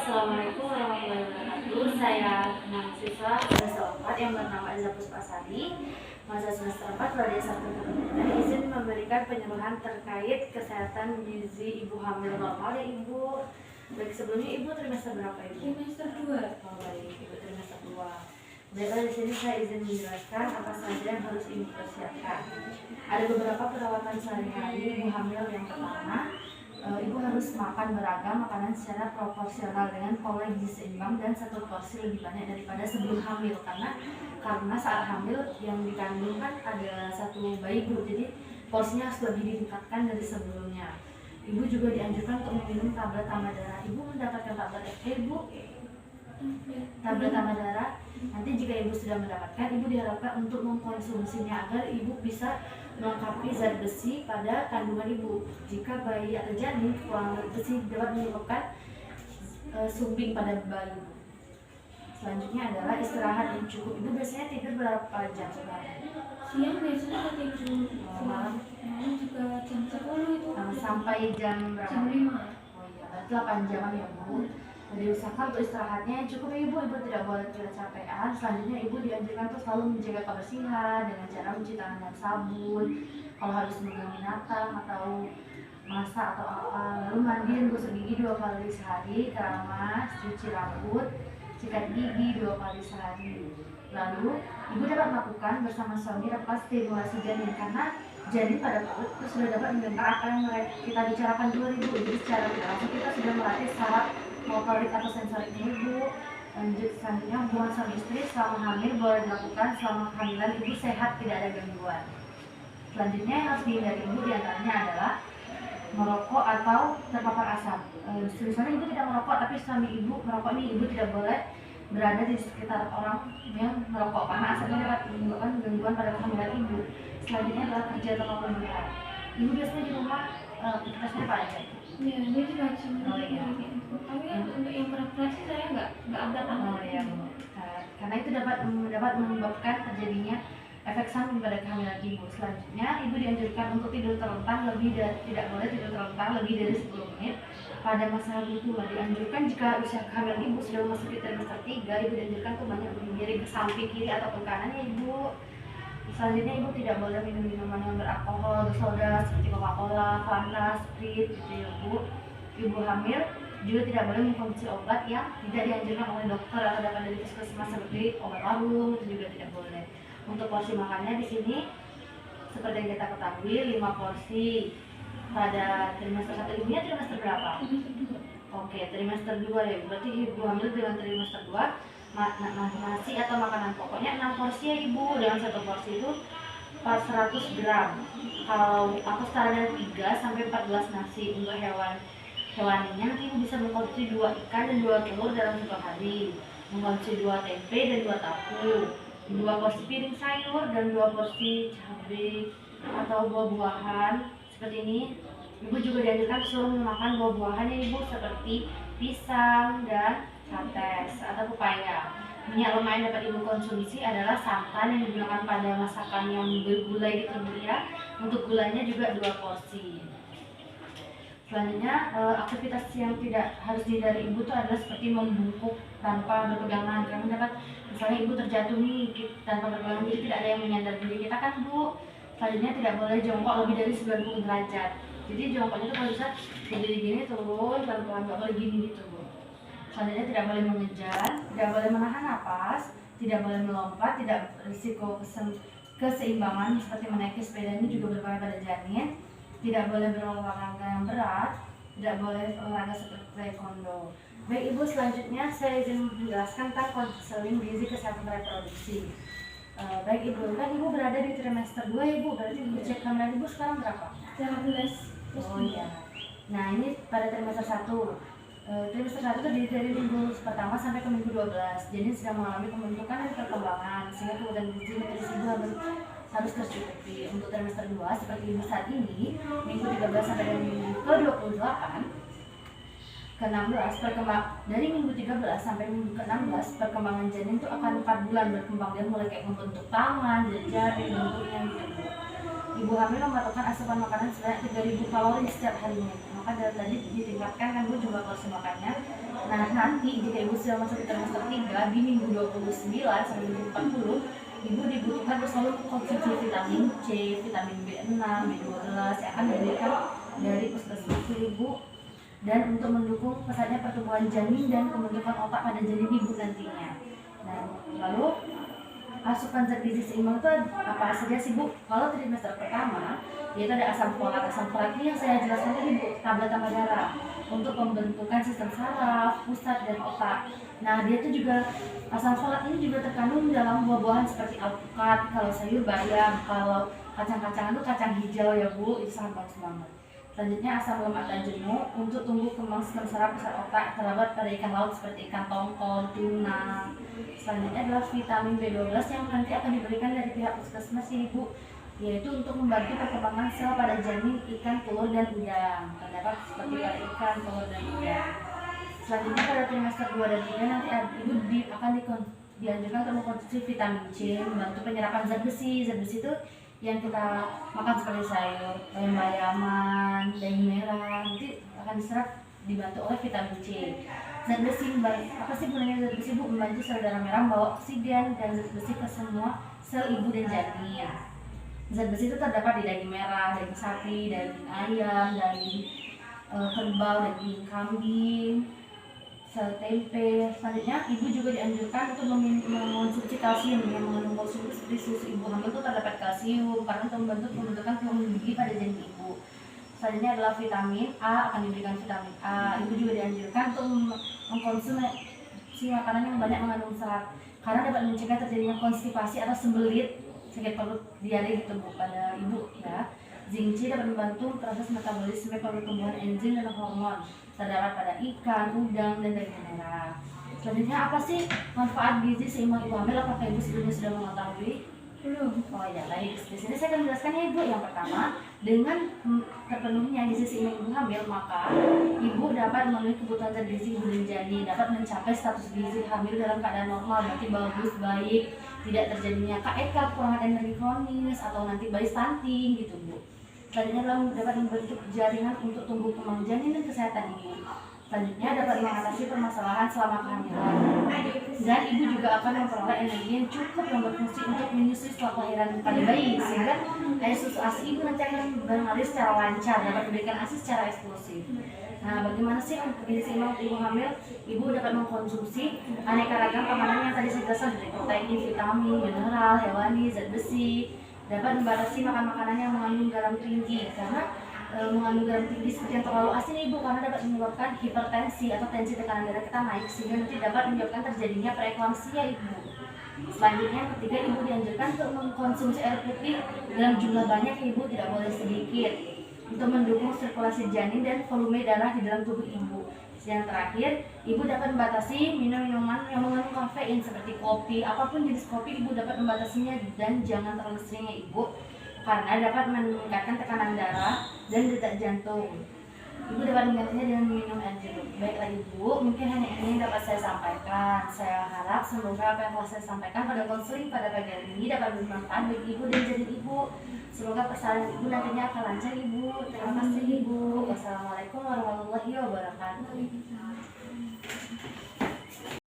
Assalamualaikum warahmatullahi wabarakatuh. Saya mahasiswa semester 4 yang bernama Elza Puspasari, mahasiswa semester 4 Prodi S1 dan izin memberikan penyuluhan terkait kesehatan gizi ibu hamil normal ya Ibu. Baik, sebelumnya Ibu trimester berapa Ibu? Trimester 2. Oh baik, Ibu trimester 2. Baiklah, di sini saya izin menjelaskan apa saja yang harus Ibu persiapkan. Ada beberapa perawatan sehari-hari ibu hamil. Yang pertama, Ibu harus makan beragam makanan secara proporsional dengan pola gizi seimbang dan satu porsi lebih banyak daripada sebelum hamil, karena saat hamil yang dikandung kan ada satu bayi Bu, jadi porsinya harus lebih ditingkatkan dari sebelumnya. Ibu juga dianjurkan untuk meminum tablet tambah darah. Ibu mendapatkan tablet FT Bu? Tablet tambah darah. Nanti jika Ibu sudah mendapatkan, Ibu diharapkan untuk mengkonsumsinya agar Ibu bisa melengkapi zat besi pada kandungan Ibu. Jika bayi atau janin kekurangan zat besi dapat menyebabkan sumbing pada bayi. Selanjutnya adalah istirahat yang cukup. Ibu biasanya tidur berapa jam sebenarnya? Siang biasanya tidur, malam juga jam 10 itu. Sampai jam berapa? Jam 5. Oh iya, berarti 8 jam ya Bu. Jadi usahakan untuk istirahatnya cukup ya Ibu. Ibu tidak boleh kecapean. Selanjutnya Ibu dianjurkan untuk selalu menjaga kebersihan dengan cara mencuci tangan dengan sabun. Kalau harus megang binatang atau masak atau apa, lalu mandi dan gosok gigi 2 kali sehari, keramas, cuci rambut, sikat gigi 2 kali sehari. Lalu Ibu dapat melakukan bersama suami rapat stimulasi janin, karena janin pada perut itu sudah dapat mendengar apa yang kita bicarakan dulu Ibu. Jadi secara tidak langsung kita sudah melatih saraf motorik atau sensoriknya Ibu. Lanjut, selanjutnya hubungan suami istri selama hamil boleh dilakukan selama kehamilan Ibu sehat, tidak ada gangguan. Selanjutnya yang harus dihindari Ibu diantaranya adalah merokok atau terpapar asap. Misalnya Ibu tidak merokok tapi suami Ibu merokok, ini Ibu tidak boleh berada di sekitar orang yang merokok karena asapnya dapat menimbulkan gangguan pada kehamilan Ibu. Selanjutnya adalah kerja terlalu berat. Ibu biasanya di rumah aktivitasnya apa aja? Ya, ini juga cuma iya. Tapi kan untuk yang berat-berat sih saya nggak ada Oh iya Bu. Karena itu dapat menyebabkan terjadinya efek samping pada kehamilan Ibu. Selanjutnya Ibu dianjurkan untuk tidur terlentang tidak boleh tidur terlentang lebih dari 10 menit pada masa hamil pula. Dianjurkan jika usia kehamilan Ibu sudah memasuki trimester 3, Ibu dianjurkan untuk banyak berdiri ke samping kiri ataupun kanan ya Ibu. Selanjutnya Ibu tidak boleh minum minuman yang beralkohol, bersoda seperti Coca-Cola, Fanta, Sprite gitu ya Bu. Ibu hamil juga tidak boleh mengkonsumsi obat yang tidak dianjurkan oleh dokter atau dapat dari puskesmas seperti obat warung, itu juga tidak boleh. Untuk porsi makannya di sini seperti yang kita ketahui 5 porsi pada trimester 1. Ibunya trimester berapa? Oke, trimester 2 ya. Berarti Ibu hamil dengan trimester 2 nasi atau makanan pokoknya 6 porsi ya Ibu. Dengan satu porsi itu 400 gram. Kalau aku sarankan 3 sampai 14 nasi. Untuk hewaninya nanti Ibu bisa mengkonsumsi 2 ikan dan 2 telur dalam satu hari, mengkonsumsi 2 tempe dan 2 tahu, 2 porsi piring sayur dan 2 porsi cabai atau buah-buahan seperti ini. Ibu juga dianjurkan selalu memakan buah-buahan ya Ibu, seperti pisang dan kates atau pepaya. Minyak lemak yang dapat Ibu konsumsi adalah santan yang digunakan pada masakan yang bergula gitu Bu ya. Untuk gulanya juga 2 porsi. Selanjutnya aktivitas yang tidak harus dihindari Ibu itu adalah seperti membungkuk tanpa berpegangan. Kami dapat misalnya Ibu terjatuh nih tanpa berpegangan, jadi tidak ada yang menyandar diri kita kan Bu. Selanjutnya tidak boleh jongkok lebih dari 90 derajat. Jadi jongkoknya itu kalau bisa berdiri gini turun pelan-pelan, nggak boleh gini gitu Bu. Selanjutnya tidak boleh mengejar, tidak boleh menahan napas, tidak boleh melompat, tidak risiko keseimbangan seperti menaiki sepeda ini juga berbahaya pada janin. Tidak boleh berolahraga yang berat, tidak boleh olahraga seperti taekwondo. Baik Ibu, selanjutnya saya izin menjelaskan tentang konseling gizi kesehatan reproduksi. Baik Ibu, kan Ibu berada di trimester 2 Ibu, berarti usia kehamilan Ibu sekarang berapa? 13. Oh iya. Nah ini pada trimester 1. Trimester 1 terdiri dari minggu pertama sampai ke minggu 12. Jadi sedang mengalami pembentukan dan perkembangan, sehingga kebutuhan gizi nutrisi Ibu harus tercukupi. Untuk trimester 2 seperti Ibu saat ini, minggu 13 sampai dengan minggu ke-28 ke-16 dari minggu 13 sampai minggu ke-16 perkembangan janin itu akan 4 bulan berkembang. Dia mulai kayak membentuk tangan, jari, bentuknya gitu. Ibu hamil membutuhkan asupan makanan sebanyak 3.000 kalori setiap harinya. Maka dari tadi ditingkatkan kan Bu jumlah porsi makannya. Nah nanti jika ibu sudah masuk ke trimester 3 di minggu 29 sampai minggu 40, ibu dibutuhkan untuk selalu konsumsi vitamin C, vitamin B6, B12 yang akan diberikan dari puskesmas ibu, dan untuk mendukung pesatnya pertumbuhan janin dan pembentukan otak pada janin ibu nantinya. Nah, lalu asupan zat gizi seimbang itu apa saja sih Bu? Kalau trimester pertama, yaitu ada asam folat. Asam folat ini yang saya jelaskan tadi Bu, tablet tambah darah untuk pembentukan sistem saraf, pusat, dan otak. Nah, dia itu juga, asam folat ini juga terkandung dalam buah-buahan seperti alpukat, kalau sayur bayam, kalau kacang-kacangan itu kacang hijau ya Bu, itu sangat bagus banget. Selanjutnya asam lemak dan jenuh untuk tumbuh kembang sistem saraf pusat otak, terdapat pada ikan laut seperti ikan tongkol, tuna. Selanjutnya adalah vitamin B12 yang nanti akan diberikan dari pihak puskesmas ibu, yaitu untuk membantu perkembangan sel pada janin, ikan, telur, dan udang. Terdapat seperti pada ikan, telur, dan udang. Selanjutnya pada trimester 2 dan 3 nanti ibu akan dianjurkan untuk mengkonsumsi vitamin C, membantu penyerapan zat besi. Zat besi itu yang kita makan seperti sayur, bayam-bayaman, daging merah, nanti akan diserap dibantu oleh vitamin C. Zat besi, apa sih gunanya zat besi Bu? Membantu sel darah merah membawa oksigen dan zat besi ke semua sel ibu dan janin. Zat besi itu terdapat di daging merah, daging sapi, daging ayam, daging kerbau, daging kambing, sel tempe. Selanjutnya ibu juga dianjurkan untuk mengonsumsi kalsium yang mengandung kalsium seperti susu ibu hamil itu terdapat kalsium karena untuk membantu pembentukan tulang gigi pada janin ibu. Selanjutnya adalah vitamin A, akan diberikan vitamin A. Ibu juga dianjurkan untuk mengkonsumsi makanan yang banyak mengandung serat karena dapat mencegah terjadinya konstipasi atau sembelit, sakit perut, diare gitu Bu pada ibu ya. Zinc C dapat membantu proses metabolisme pertumbuhan enzim dan hormon, terdapat pada ikan, udang, dan daging merah. Selanjutnya apa sih manfaat gizi seimbang ibu hamil? Apakah ibu sebelumnya sudah mengetahui? Belum. Oh ya, baik. Di sini saya akan menjelaskan ya ibu. Yang pertama, dengan terpenuhnya gizi seimbang ibu hamil, maka ibu dapat memenuhi kebutuhan zat gizi ibu dan janin, dapat mencapai status gizi hamil dalam keadaan normal, berarti bagus, baik, tidak terjadinya KEK, kekurangan energi kronis, atau nanti bayi stunting gitu Bu. Selanjutnya adalah dapat membentuk jaringan untuk tumbuh kembang janin dan kesehatan ibu. Selanjutnya dapat mengatasi permasalahan selama kehamilan. Dan ibu juga akan memperoleh energi yang cukup yang berfungsi untuk menyusui setelah kelahiran pada bayi, sehingga air susu ASI ibu nanti akan mengalir secara lancar, dapat memberikan ASI secara eksklusif. Nah, bagaimana sih gizi seimbang ibu hamil? Ibu dapat mengkonsumsi aneka ragam makanan yang tadi saya jelaskan, dari protein, vitamin, mineral, hewani, zat besi. Dapat membatasi makan makanan yang mengandung garam tinggi, karena mengandung garam tinggi seperti yang terlalu asin ibu, karena dapat menyebabkan hipertensi atau tensi tekanan darah kita naik, sehingga nanti dapat menyebabkan terjadinya preeklamsia ibu. Selanjutnya ketiga, ibu dianjurkan untuk mengkonsumsi air putih dalam jumlah banyak ibu, tidak boleh sedikit, untuk mendukung sirkulasi janin dan volume darah di dalam tubuh ibu. Yang terakhir, ibu dapat membatasi minum-minuman yang mengandung kafein seperti kopi, apapun jenis kopi ibu dapat membatasinya dan jangan terlalu sering ya ibu, karena dapat meningkatkan tekanan darah dan detak jantung. Ibu dapat menggantinya dengan minum air jeruk. Baiklah ibu, mungkin hanya ini yang dapat saya sampaikan. Saya harap semoga apa yang telah saya sampaikan pada konseling pada pagi hari ini dapat bermanfaat bagi ibu dan janin ibu. Semoga persalinan ibu nantinya akan lancar ibu. Terima kasih ibu. Wassalamualaikum warahmatullahi wabarakatuh.